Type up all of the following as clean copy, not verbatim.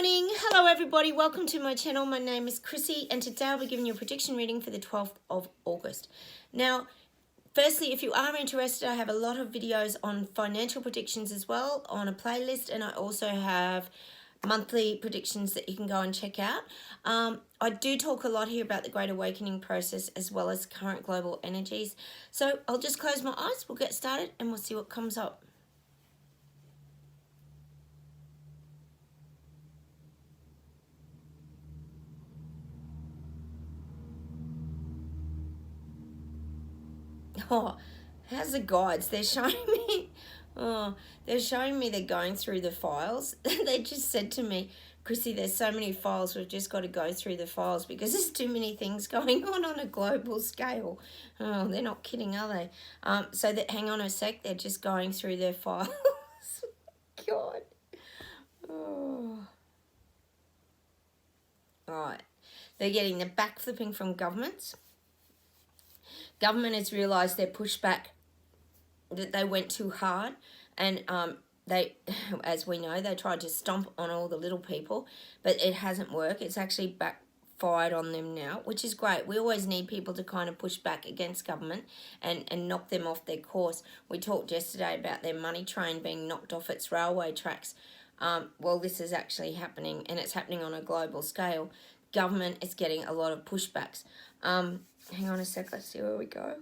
morning. Hello everybody. Welcome to my channel. My name is Chrissy and today I'll be giving you a prediction reading for the 12th of August. Now, firstly, if you are interested, I have a lot of videos on financial predictions as well on a playlist, and I also have monthly predictions that you can go and check out. I do talk a lot here about the Great Awakening process as well as current global energies. So I'll just close my eyes, we'll get started and we'll see what comes up. Oh, how's the guides? They're showing me, they're going through the files. They just said to me, Chrissy, there's so many files, we've just got to go through the files because there's too many things going on a global scale. Oh, they're not kidding, are they? Hang on a sec, they're just going through their files. God. Oh. All right. They're getting the backflipping from governments. Government has realised their pushback, that they went too hard, and they, as we know, they tried to stomp on all the little people, but it hasn't worked. It's actually backfired on them now, which is great. We always need people to kind of push back against government and knock them off their course. We talked yesterday about their money train being knocked off its railway tracks. Well, this is actually happening, and it's happening on a global scale. Government is getting a lot of pushbacks. Hang on a sec, let's see where we go.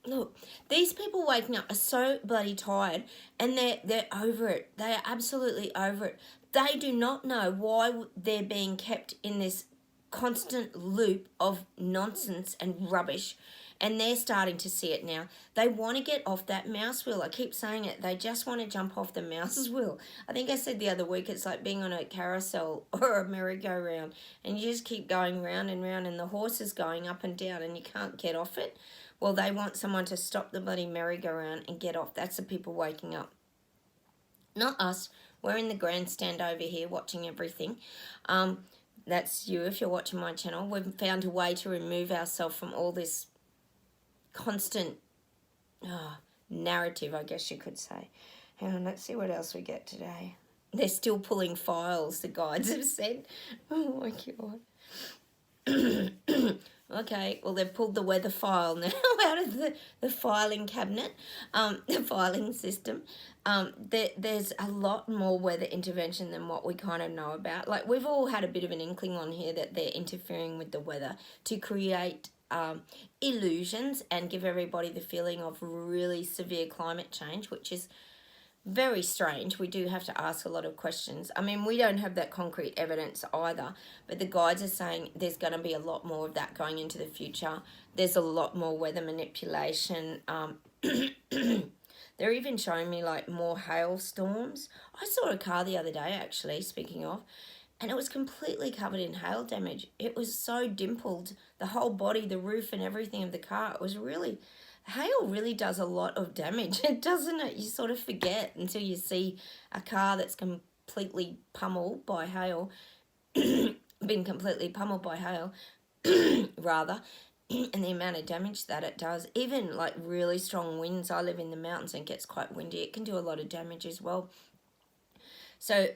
Look, these people waking up are so bloody tired and they're over it. They are absolutely over it. They do not know why they're being kept in this constant loop of nonsense and rubbish, and they're starting to see it now. They want to get off that mouse wheel. I keep saying it. They just want to jump off the mouse's wheel. I think I said the other week, it's like being on a carousel or a merry-go-round, and you just keep going round and round, and the horse is going up and down, and you can't get off it. Well, they want someone to stop the bloody merry-go-round and get off. That's the people waking up. Not us. We're in the grandstand over here watching everything. That's you if you're watching my channel. We've found a way to remove ourselves from all this constant narrative, I guess you could say. Hang on, let's see what else we get today. They're still pulling files, the guides have said. Oh my God. Okay, well, they've pulled the weather file now out of the filing cabinet, the filing system. There's a lot more weather intervention than what we kind of know about. Like, we've all had a bit of an inkling on here that they're interfering with the weather to create illusions and give everybody the feeling of really severe climate change, which is very strange. We do have to ask a lot of questions. I mean, we don't have that concrete evidence either, but the guides are saying there's going to be a lot more of that going into the future. There's a lot more weather manipulation. They're even showing me like more hailstorms. I saw a car the other day, actually, speaking of, and it was completely covered in hail damage. It was so dimpled, the whole body, the roof and everything of the car. It was really... Hail really does a lot of damage, doesn't it? You sort of forget until you see a car that's completely pummeled by hail, been completely pummeled by hail, rather, and the amount of damage that it does. Even like really strong winds, I live in the mountains and it gets quite windy, it can do a lot of damage as well. So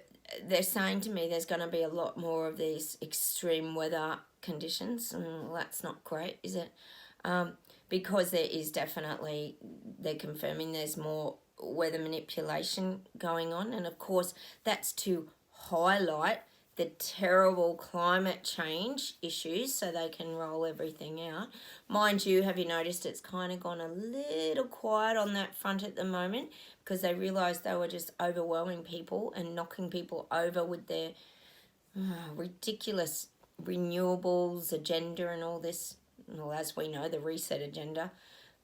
they're saying to me there's going to be a lot more of these extreme weather conditions. Well, that's not great, is it? Because there is definitely, they're confirming there's more weather manipulation going on. And of course, that's to highlight the terrible climate change issues so they can roll everything out. Mind you, have you noticed it's kind of gone a little quiet on that front at the moment because they realised they were just overwhelming people and knocking people over with their ridiculous renewables agenda and all this. Well, as we know, the reset agenda,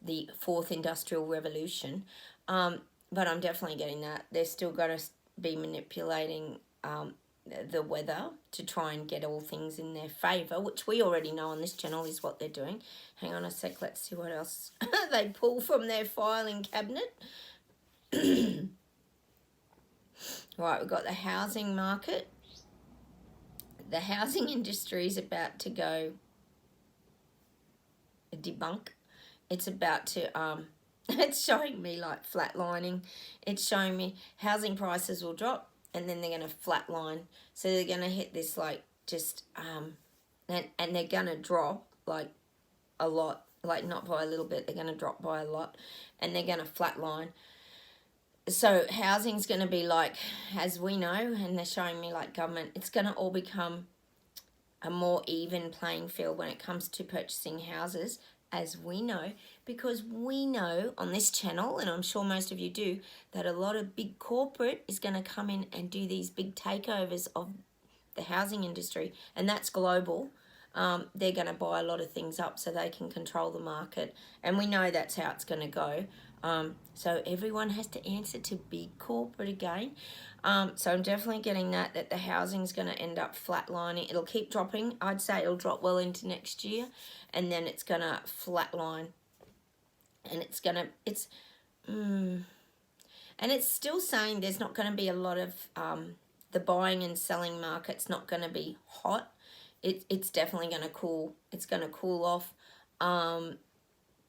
the fourth industrial revolution. But I'm definitely getting that. They're still going to be manipulating the weather to try and get all things in their favour, which we already know on this channel is what they're doing. Hang on a sec, let's see what else they pull from their filing cabinet. Right, we've got the housing market. The housing industry is about to go debunk. It's about to It's showing me like flatlining. It's showing me housing prices will drop and then they're going to flatline. So they're going to hit this like just, and they're going to drop like a lot, like not by a little bit, they're going to drop by a lot and they're going to flatline. So housing's going to be like, as we know, and they're showing me like government, it's going to all become a more even playing field when it comes to purchasing houses, as we know, because we know on this channel, and I'm sure most of you do, that a lot of big corporate is going to come in and do these big takeovers of the housing industry, and that's global. They're going to buy a lot of things up so they can control the market, and we know that's how it's going to go. So everyone has to answer to big corporate again. So I'm definitely getting that the housing's going to end up flatlining. It'll keep dropping. I'd say it'll drop well into next year, and then it's going to flatline. And and it's still saying there's not going to be a lot of, the buying and selling market's not going to be hot. It's definitely going to cool. It's going to cool off.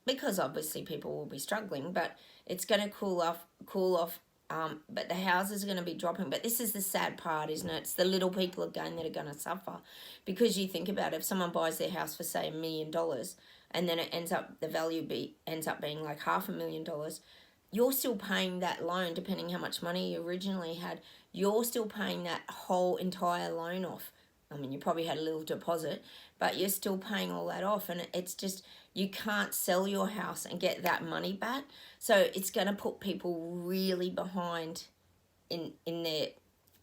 Because obviously people will be struggling, but it's going to cool off. But the houses are going to be dropping. But this is the sad part, isn't it? It's the little people again that are going to suffer. Because you think about it, if someone buys their house for, say, $1 million, and then the value ends up being like $500,000, you're still paying that loan, depending how much money you originally had. You're still paying that whole entire loan off. I mean, you probably had a little deposit, but you're still paying all that off. And it's just, you can't sell your house and get that money back. So it's going to put people really behind in their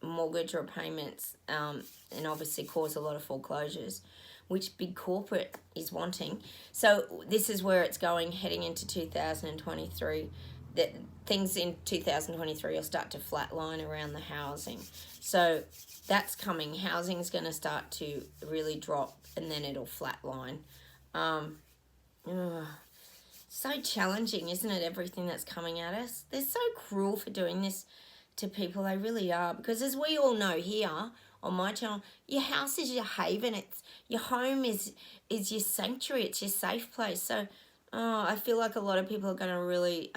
mortgage repayments, and obviously cause a lot of foreclosures, which big corporate is wanting. So this is where it's going, heading into 2023. That things in 2023 will start to flatline around the housing. So that's coming. Housing's going to start to really drop, and then it'll flatline. So challenging, isn't it, everything that's coming at us? They're so cruel for doing this to people. They really are. Because as we all know here on my channel, your house is your haven. It's your home is your sanctuary. It's your safe place. So I feel like a lot of people are going to really...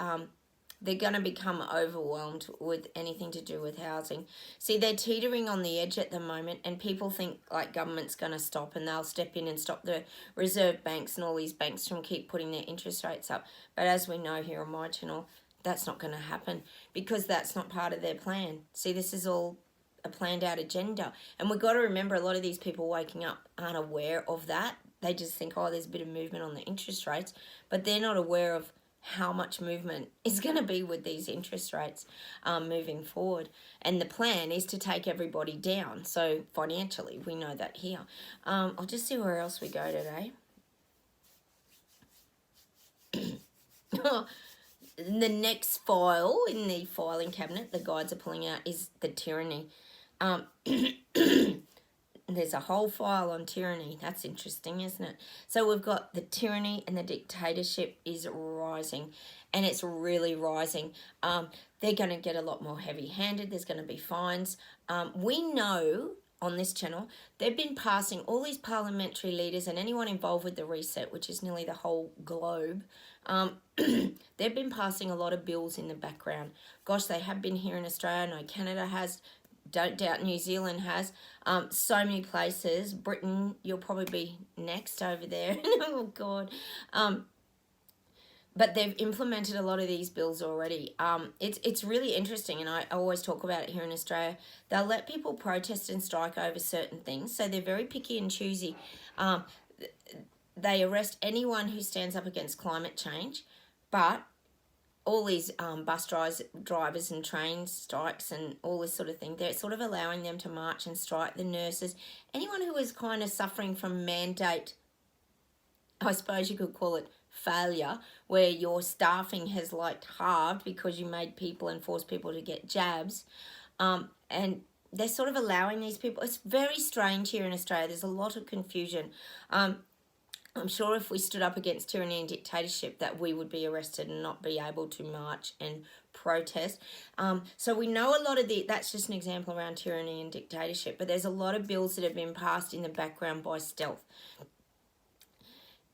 they're going to become overwhelmed with anything to do with housing. See, they're teetering on the edge at the moment, and people think like government's going to stop and they'll step in and stop the reserve banks and all these banks from keep putting their interest rates up. But as we know here on my channel, that's not going to happen, because that's not part of their plan. See, this is all a planned out agenda. And we've got to remember, a lot of these people waking up aren't aware of that. They just think, oh, there's a bit of movement on the interest rates, but they're not aware of how much movement is going to be with these interest rates moving forward. And the plan is to take everybody down. So financially, we know that here. I'll just see where else we go today. The next file in the filing cabinet the guides are pulling out is the tyranny. There's a whole file on tyranny. That's interesting, isn't it? So we've got the tyranny, and the dictatorship is rising, and it's really rising. They're going to get a lot more heavy-handed. There's going to be fines. We know on this channel they've been passing, all these parliamentary leaders and anyone involved with the reset, which is nearly the whole globe, they've been passing a lot of bills in the background. Gosh, they have been here in Australia. I know Canada has. Don't doubt New Zealand has. So many places. Britain, you'll probably be next over there. Oh, God. But they've implemented a lot of these bills already. It's really interesting, and I always talk about it here in Australia. They'll let people protest and strike over certain things, so they're very picky and choosy. They arrest anyone who stands up against climate change, but all these bus drivers and train strikes and all this sort of thing, they're sort of allowing them to march and strike, the nurses, anyone who is kind of suffering from mandate, I suppose you could call it failure, where your staffing has like halved because you made people and forced people to get jabs. And they're sort of allowing these people. It's very strange here in Australia. There's a lot of confusion. I'm sure if we stood up against tyranny and dictatorship that we would be arrested and not be able to march and protest. So we know a lot of that's just an example around tyranny and dictatorship, but there's a lot of bills that have been passed in the background by stealth.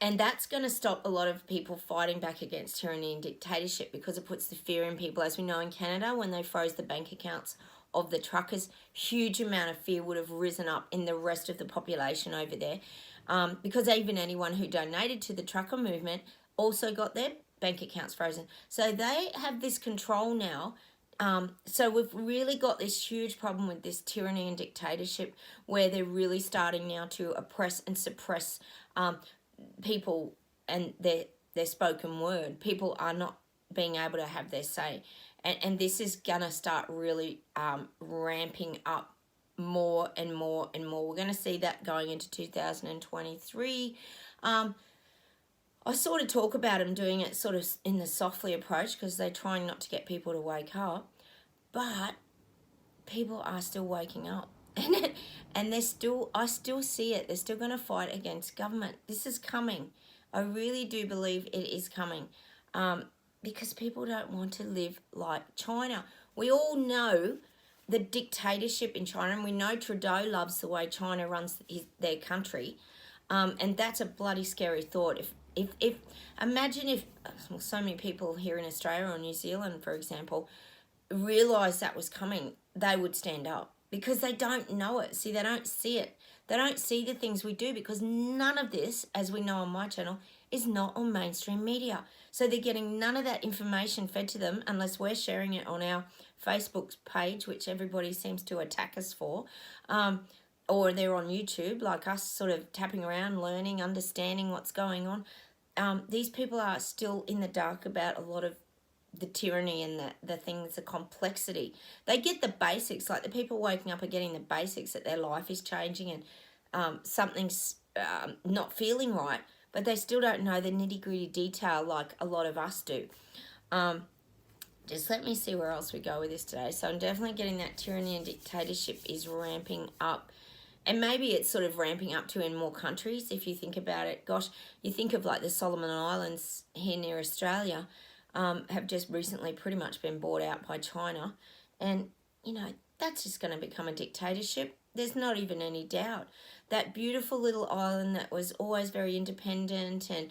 And that's going to stop a lot of people fighting back against tyranny and dictatorship, because it puts the fear in people. As we know, in Canada, when they froze the bank accounts of the truckers, huge amount of fear would have risen up in the rest of the population over there, because even anyone who donated to the trucker movement also got their bank accounts frozen. So they have this control now. So we've really got this huge problem with this tyranny and dictatorship, where they're really starting now to oppress and suppress people and their spoken word. People are not being able to have their say, and this is gonna start really ramping up more and more and more. We're gonna see that going into 2023. I sort of talk about them doing it sort of in the softly approach, because they're trying not to get people to wake up, but people are still waking up. And I still see it. They're still going to fight against government. This is coming. I really do believe it is coming, because people don't want to live like China. We all know the dictatorship in China, and we know Trudeau loves the way China runs their country, and that's a bloody scary thought. If imagine if so many people here in Australia or New Zealand, for example, realised that was coming, they would stand up, because they don't know it. See, they don't see it. They don't see the things we do, because none of this, as we know on my channel, is not on mainstream media. So they're getting none of that information fed to them unless we're sharing it on our Facebook page, which everybody seems to attack us for, or they're on YouTube, like us, sort of tapping around, learning, understanding what's going on. These people are still in the dark about a lot of the tyranny and the things, the complexity. They get the basics, like the people waking up are getting the basics, that their life is changing and something's not feeling right, but they still don't know the nitty-gritty detail like a lot of us do. Just let me see where else we go with this today. So I'm definitely getting that tyranny and dictatorship is ramping up. And maybe it's sort of ramping up to in more countries, if you think about it. Gosh, you think of like the Solomon Islands here near Australia, have just recently pretty much been bought out by China. And, you know, that's just going to become a dictatorship. There's not even any doubt. That beautiful little island that was always very independent and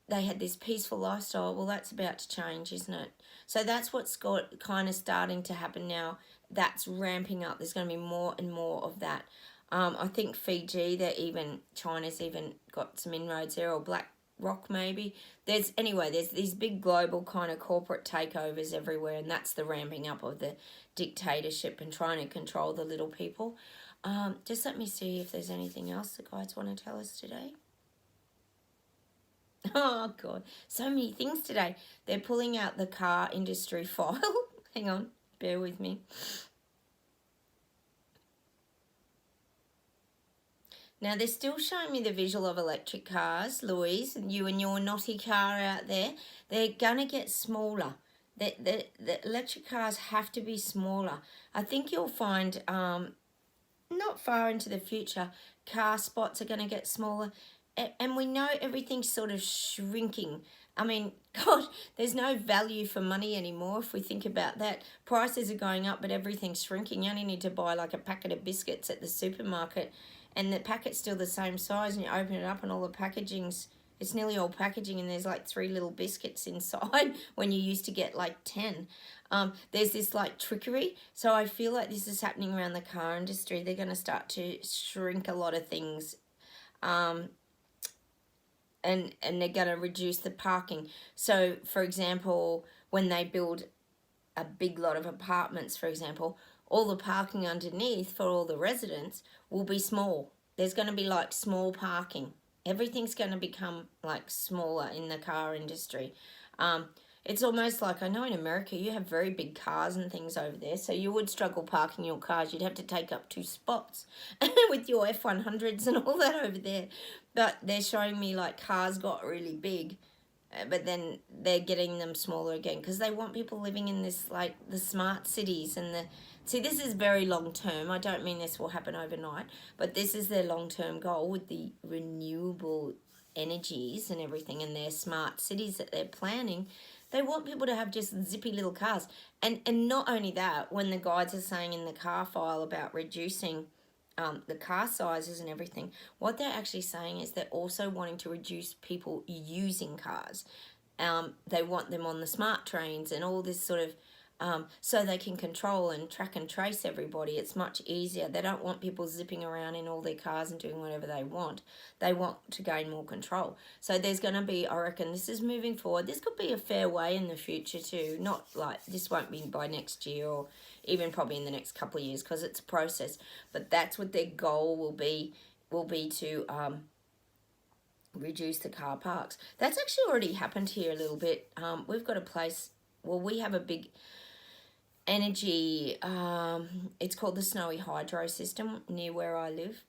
they had this peaceful lifestyle, well, that's about to change, isn't it? So that's what's got kind of starting to happen now. That's ramping up. There's going to be more and more of that. I think Fiji, China's even got some inroads there, or Black Rock maybe. There's these big global kind of corporate takeovers everywhere, and that's the ramping up of the dictatorship and trying to control the little people. Just let me see if there's anything else the guides want to tell us today. Oh, God. So many things today. They're pulling out the car industry file. Hang on. Bear with me. Now, they're still showing me the visual of electric cars, Louise, and you and your naughty car out there. They're going to get smaller. The electric cars have to be smaller. I think you'll find not far into the future, car spots are going to get smaller. And we know everything's sort of shrinking. I mean, God, there's no value for money anymore if we think about that. Prices are going up, but everything's shrinking. You only need to buy like a packet of biscuits at the supermarket, and the packet's still the same size, and you open it up and all the packaging's, it's nearly all packaging, and there's like 3 little biscuits inside when you used to get like 10. There's this like trickery. So I feel like this is happening around the car industry. They're going to start to shrink a lot of things. And they're going to reduce the parking. So, for example, when they build a big lot of apartments, for example, all the parking underneath for all the residents will be small. There's going to be like small parking. Everything's going to become like smaller in the car industry. It's almost like, I know in America you have very big cars and things over there, so you would struggle parking your cars. You'd have to take up 2 spots with your F100s and all that over there. But they're showing me like cars got really big, but then they're getting them smaller again because they want people living in this, like the smart cities and the... See, this is very long term. I don't mean this will happen overnight, but this is their long-term goal with the renewable energies and everything and their smart cities that they're planning. They want people to have just zippy little cars. And not only that, when the guides are saying in the car file about reducing the car sizes and everything, what they're actually saying is they're also wanting to reduce people using cars. They want them on the smart trains and all this sort of, so they can control and track and trace everybody. It's much easier. They don't want people zipping around in all their cars and doing whatever they want. They want to gain more control. So there's going to be, I reckon, this is moving forward. This could be a fair way in the future too. Not like this won't be by next year or even probably in the next couple of years because it's a process. But that's what their goal will be to reduce the car parks. That's actually already happened here a little bit. We've got a place, well, we have a big energy, it's called the Snowy Hydro System near where I live.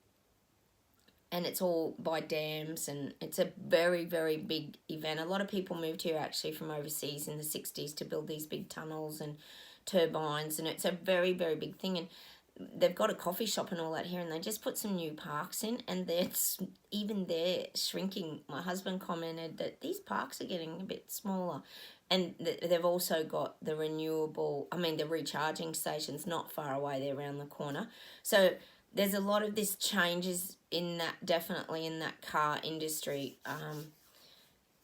And it's all by dams, and it's a very, very big event. A lot of people moved here actually from overseas in the 60s to build these big tunnels and turbines, and it's a very, very big thing. And they've got a coffee shop and all that here, and they just put some new parks in, and they're shrinking. My husband commented that these parks are getting a bit smaller, and they've also got the the recharging stations not far away. They're around the corner. So there's a lot of this changes in that, definitely in that car industry.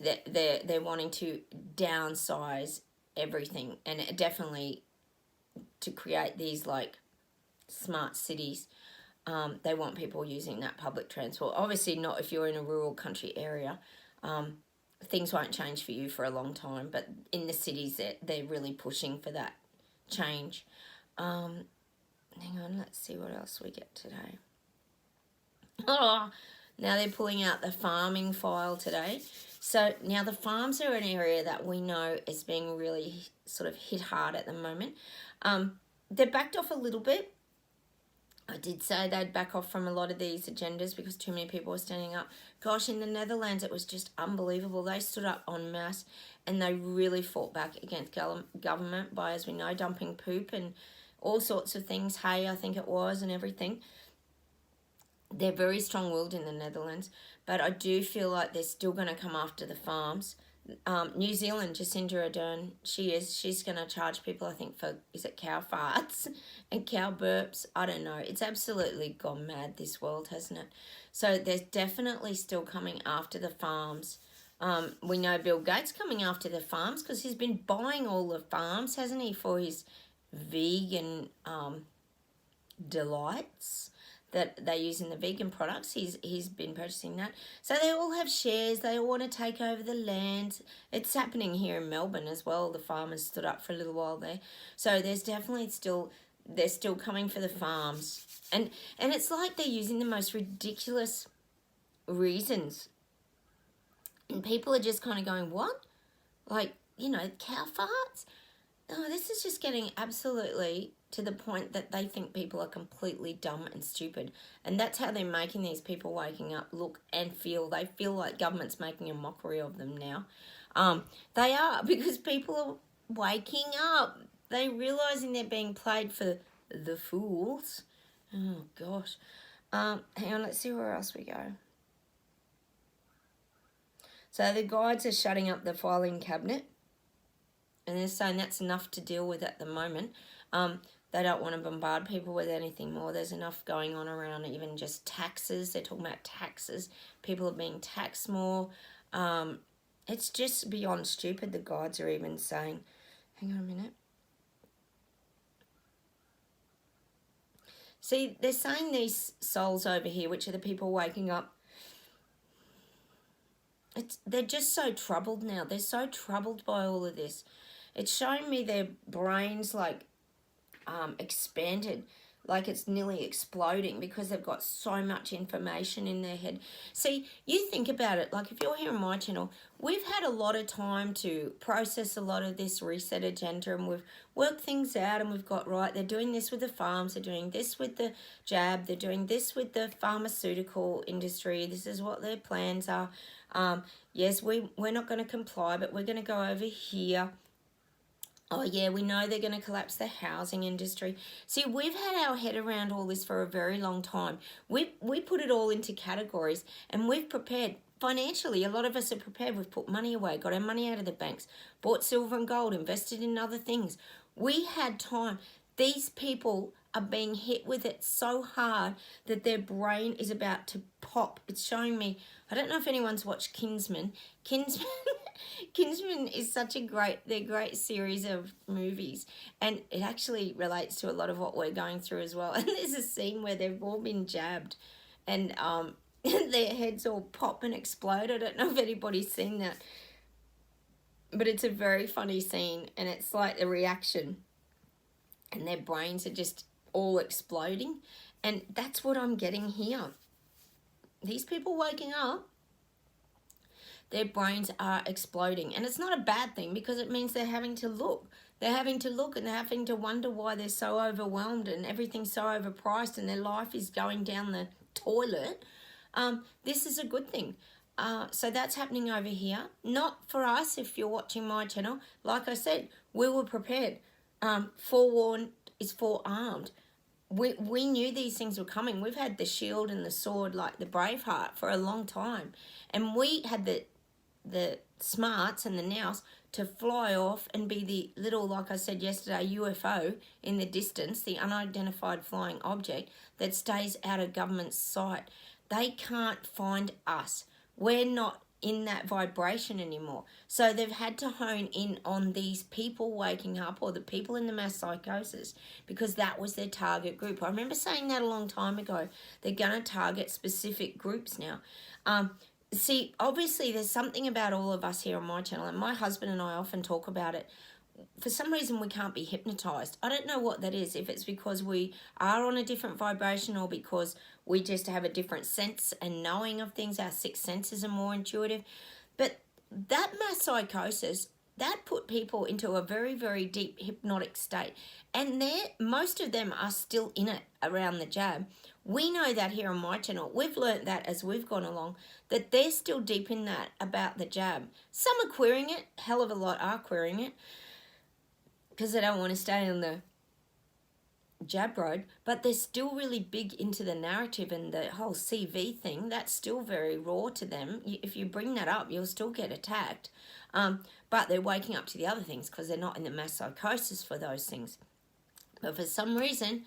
That they're wanting to downsize everything, and it definitely to create these like smart cities. They want people using that public transport. Obviously not if you're in a rural country area. Things won't change for you for a long time, but in the cities they're really pushing for that change. Hang on, let's see what else we get today. Oh, now they're pulling out the farming file today. So now the farms are an area that we know is being really sort of hit hard at the moment. They're backed off a little bit. I did say they'd back off from a lot of these agendas because too many people were standing up. Gosh, in the Netherlands, it was just unbelievable. They stood up en masse and they really fought back against government by, as we know, dumping poop and all sorts of things. Hay, I think it was, and everything. They're very strong-willed in the Netherlands, but I do feel like they're still going to come after the farms. New Zealand, Jacinda Ardern, she's going to charge people, I think, for, is it cow farts and cow burps? I don't know. It's absolutely gone mad, this world, hasn't it? So there's definitely still coming after the farms. We know Bill Gates coming after the farms because he's been buying all the farms, hasn't he, for his vegan delights that they use in the vegan products. He's been purchasing that. So they all have shares. They all want to take over the land. It's happening here in Melbourne as well. The farmers stood up for a little while there. So there's definitely they're still coming for the farms. And it's like they're using the most ridiculous reasons. And people are just kind of going, what? Like, cow farts? Oh, this is just getting absolutely to the point that they think people are completely dumb and stupid. And that's how they're making these people waking up, look and feel. They feel like government's making a mockery of them now. They are, because people are waking up. They're realising they're being played for the fools. Oh, gosh. Hang on, let's see where else we go. So the guides are shutting up the filing cabinet. And they're saying that's enough to deal with at the moment. They don't want to bombard people with anything more. There's enough going on around even just taxes. They're talking about taxes. People are being taxed more. It's just beyond stupid, the guides are even saying. Hang on a minute. See, they're saying these souls over here, which are the people waking up, they're just so troubled now. They're so troubled by all of this. It's showing me their brains expanded, like it's nearly exploding because they've got so much information in their head. See, you think about it, like if you're here on my channel, we've had a lot of time to process a lot of this reset agenda, and we've worked things out, and we've got right. They're doing this with the farms, they're doing this with the jab, they're doing this with the pharmaceutical industry. This is what their plans are. Yes, we're not going to comply, but we're going to go over here. Oh, yeah, we know they're going to collapse the housing industry. See, we've had our head around all this for a very long time. We put it all into categories, and we've prepared financially. A lot of us are prepared. We've put money away, got our money out of the banks, bought silver and gold, invested in other things. We had time. These people are being hit with it so hard that their brain is about to pop. It's showing me, I don't know if anyone's watched Kinsman. Kinsman is such a great series of movies, and it actually relates to a lot of what we're going through as well. And there's a scene where they've all been jabbed, and their heads all pop and explode. I don't know if anybody's seen that, but it's a very funny scene, and it's like the reaction, and their brains are just all exploding, and that's what I'm getting here. These people waking up, their brains are exploding, and it's not a bad thing because it means they're having to look. They're having to look, and they're having to wonder why they're so overwhelmed and everything's so overpriced and their life is going down the toilet. This is a good thing. So that's happening over here. Not for us if you're watching my channel. Like I said, we were prepared. Forewarned is forearmed. We knew these things were coming. We've had the shield and the sword like the Braveheart for a long time. And we had the smarts and the nous to fly off and be the little, like I said yesterday, UFO in the distance, the unidentified flying object that stays out of government's sight. They can't find us. We're not in that vibration anymore. So they've had to hone in on these people waking up, or the people in the mass psychosis, because that was their target group. I remember saying that a long time ago. They're going to target specific groups now. See, obviously there's something about all of us here on my channel, and my husband and I often talk about it. For some reason, we can't be hypnotized. I don't know what that is, if it's because we are on a different vibration or because we just have a different sense and knowing of things. Our sixth senses are more intuitive. But that mass psychosis, that put people into a very, very deep hypnotic state. And most of them are still in it around the jab. We know that here on my channel. We've learnt that as we've gone along, that they're still deep in that about the jab. Some are querying it. Hell of a lot are querying it, because they don't want to stay on the jab road, but they're still really big into the narrative and the whole CV thing. That's still very raw to them. If you bring that up, you'll still get attacked. But they're waking up to the other things because they're not in the mass psychosis for those things. But for some reason,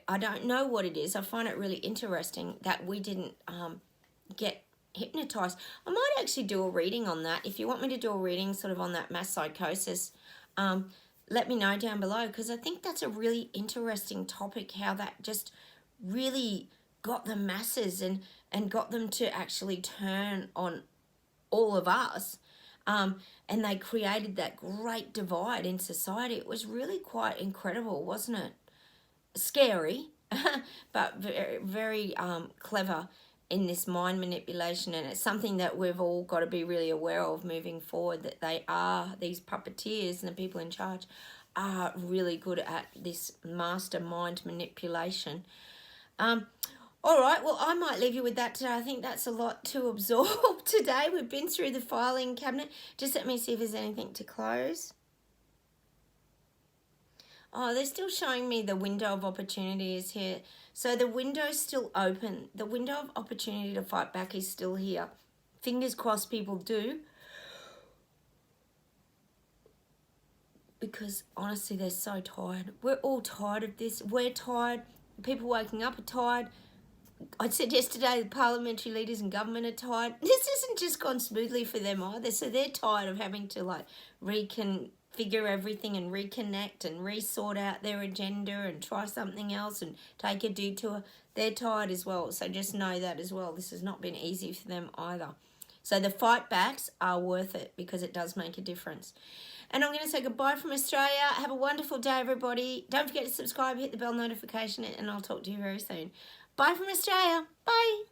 I don't know what it is. I find it really interesting that we didn't get hypnotized. I might actually do a reading on that. If you want me to do a reading sort of on that mass psychosis, let me know down below, because I think that's a really interesting topic, how that just really got the masses and got them to actually turn on all of us. And they created that great divide in society. It was really quite incredible, wasn't it? Scary, but very, very clever in this mind manipulation, and it's something that we've all got to be really aware of moving forward, that these puppeteers and the people in charge are really good at this master mind manipulation. All right, well, I might leave you with that today. I think that's a lot to absorb today. We've been through the filing cabinet. Just let me see if there's anything to close. Oh, they're still showing me the window of opportunity is here. So the window's still open. The window of opportunity to fight back is still here. Fingers crossed people do. Because honestly, they're so tired. We're all tired of this. We're tired. People waking up are tired. I said yesterday the parliamentary leaders and government are tired. This hasn't just gone smoothly for them either. So they're tired of having to like reconfigure everything and reconnect and resort out their agenda and try something else and take a detour. They're tired as well. So just know that as well. This has not been easy for them either. So the fight backs are worth it because it does make a difference. And I'm going to say goodbye from Australia. Have a wonderful day, everybody. Don't forget to subscribe, hit the bell notification, and I'll talk to you very soon. Bye from Australia. Bye.